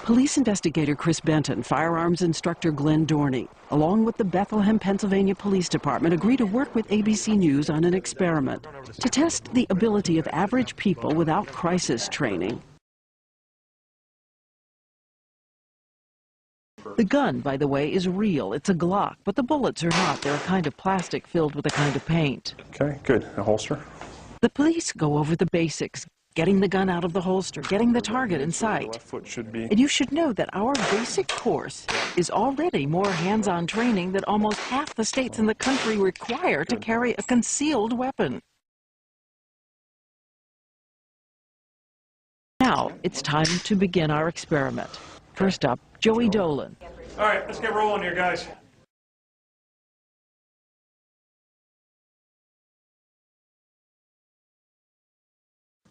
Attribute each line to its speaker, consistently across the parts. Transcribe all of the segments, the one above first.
Speaker 1: Police investigator Chris Benton, firearms instructor Glenn Dorney, along with the Bethlehem, Pennsylvania Police Department, agree to work with ABC News on an experiment to test the ability of average people without crisis training. The gun, by the way, is real. It's a Glock, but the bullets are not. They're a kind of plastic filled with a kind of paint.
Speaker 2: Okay, good. A holster.
Speaker 1: The police go over the basics, getting the gun out of the holster, getting the target in sight.
Speaker 2: Left foot should be.
Speaker 1: And you should know that our basic course is already more hands-on training than almost half the states in the country require to carry a concealed weapon. Now, it's time to begin our experiment. First up, Joey Dolan.
Speaker 3: All right, let's get rolling here, guys.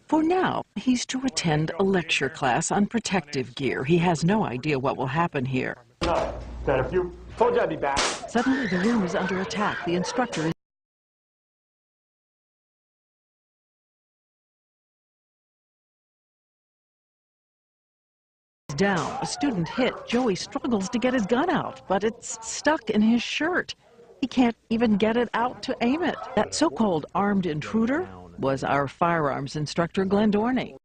Speaker 1: For now, he's to attend a lecture class on protective gear. He has no idea what will happen here.
Speaker 3: No, Dad, if you told you I'd be back.
Speaker 1: Suddenly, the room is under attack. The instructor is down. A student hit. Joey struggles to get his gun out, but it's stuck in his shirt. He can't even get it out to aim it. That so-called armed intruder was our firearms instructor, Glenn Dorney.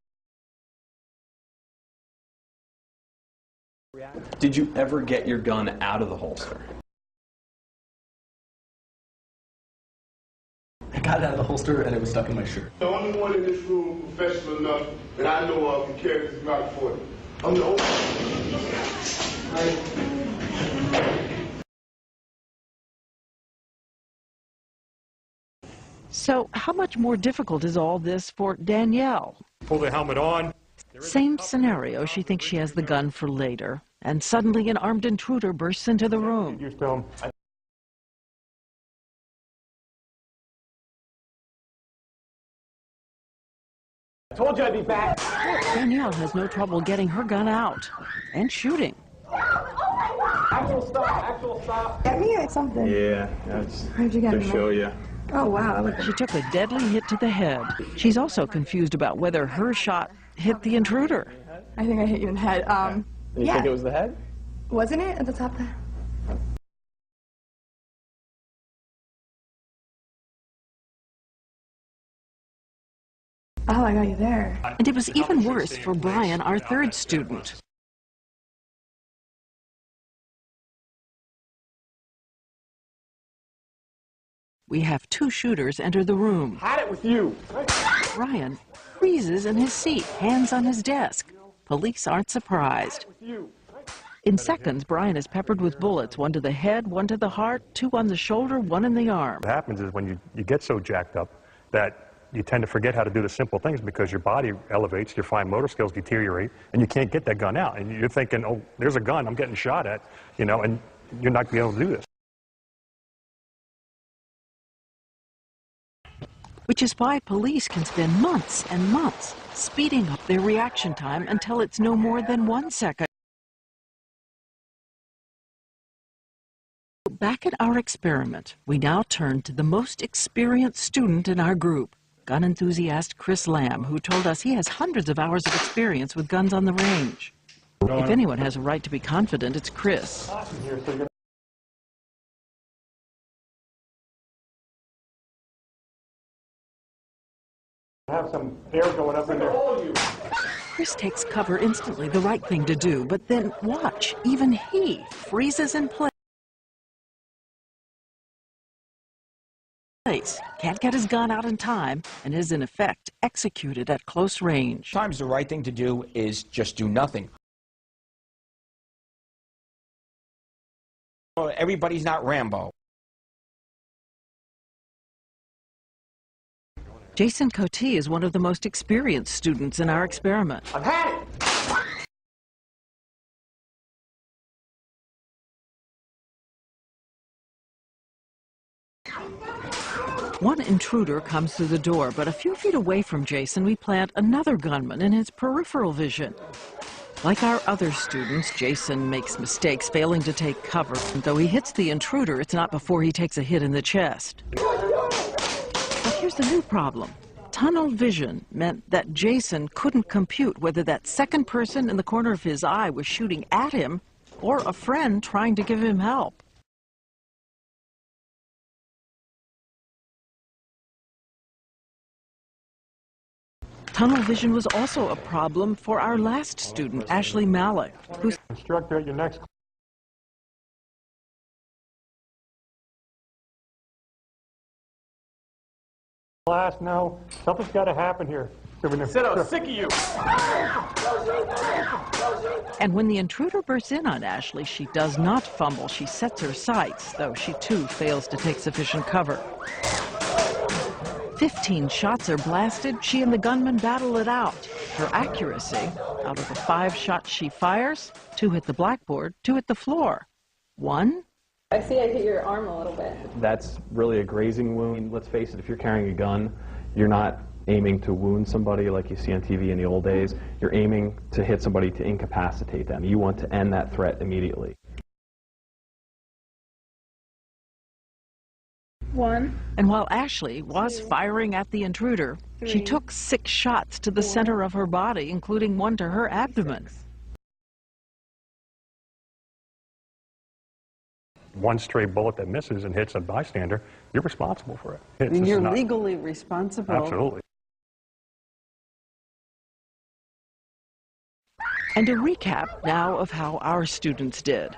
Speaker 4: Did you ever get your gun out of the holster?
Speaker 5: I got it out of the holster and it was stuck in my shirt.
Speaker 6: The only one in this room professional enough that I know of to carry this Glock 40. I'm the only
Speaker 1: So how much more difficult is all this for Danielle?
Speaker 3: Pull the helmet on.
Speaker 1: Same scenario. She thinks she has the gun for later, and suddenly an armed intruder bursts into the room.
Speaker 3: Used to him. I told you I'd be back.
Speaker 1: Danielle has no trouble getting her gun out and shooting.
Speaker 3: Actual stop.
Speaker 7: Get me or something?
Speaker 4: Yeah, that's
Speaker 7: Where'd you get
Speaker 4: to
Speaker 7: me?
Speaker 4: show you.
Speaker 7: Oh, wow.
Speaker 1: She took a deadly hit to the head. She's also confused about whether her shot hit the intruder.
Speaker 7: I think I hit you in the head.
Speaker 4: You think it was the head?
Speaker 7: Wasn't it at the top there? Oh, I got you there.
Speaker 1: And it was even worse for Brian, our third student. We have two shooters enter the room.
Speaker 3: Had it with you.
Speaker 1: Brian freezes in his seat, hands on his desk. Police aren't surprised. In seconds, Brian is peppered with bullets, one to the head, one to the heart, two on the shoulder, one in the arm.
Speaker 2: What happens is when you get so jacked up that you tend to forget how to do the simple things because your body elevates, your fine motor skills deteriorate, and you can't get that gun out. And you're thinking, oh, there's a gun, I'm getting shot at, you know, and you're not going to be able to do this.
Speaker 1: Which is why police can spend months and months speeding up their reaction time until it's no more than 1 second. Back at our experiment, we now turn to the most experienced student in our group, gun enthusiast Chris Lamb, who told us he has hundreds of hours of experience with guns on the range. If anyone has a right to be confident, it's Chris.
Speaker 3: Have some air going up in there.
Speaker 1: Chris takes cover instantly, the right thing to do, but then watch, even he freezes in place. Can't get his gun out in time and is in effect executed at close range.
Speaker 8: Sometimes the right thing to do is just do nothing. Everybody's not Rambo.
Speaker 1: Jason Cote is one of the most experienced students in our experiment.
Speaker 3: I've had it.
Speaker 1: One intruder comes through the door, but a few feet away from Jason, we plant another gunman in his peripheral vision. Like our other students, Jason makes mistakes, failing to take cover. And though he hits the intruder, it's not before he takes a hit in the chest. But here's the new problem. Tunnel vision meant that Jason couldn't compute whether that second person in the corner of his eye was shooting at him or a friend trying to give him help. Tunnel vision was also a problem for our last student, Ashley Malik, who's
Speaker 3: Instructor at your next class. No, something's got to happen here.
Speaker 4: Said I was sick of you.
Speaker 1: And when the intruder bursts in on Ashley, she does not fumble. She sets her sights, though she too fails to take sufficient cover. 15 shots are blasted. She and the gunman battle it out. Her accuracy, out of the 5 shots she fires, 2 hit the blackboard, 2 hit the floor. 1.
Speaker 9: I see I hit your arm a little bit.
Speaker 4: That's really a grazing wound. Let's face it, if you're carrying a gun, you're not aiming to wound somebody like you see on TV in the old days. You're aiming to hit somebody to incapacitate them. You want to end that threat immediately.
Speaker 9: 1.
Speaker 1: And while Ashley was firing at the intruder, she
Speaker 9: 3,
Speaker 1: took 6 shots to the
Speaker 9: 4,
Speaker 1: center of her body, including 1 to her abdomen.
Speaker 9: 6.
Speaker 2: One stray bullet that misses and hits a bystander, you're responsible for it.
Speaker 10: And you're legally responsible.
Speaker 2: Absolutely.
Speaker 1: And a recap now of how our students did.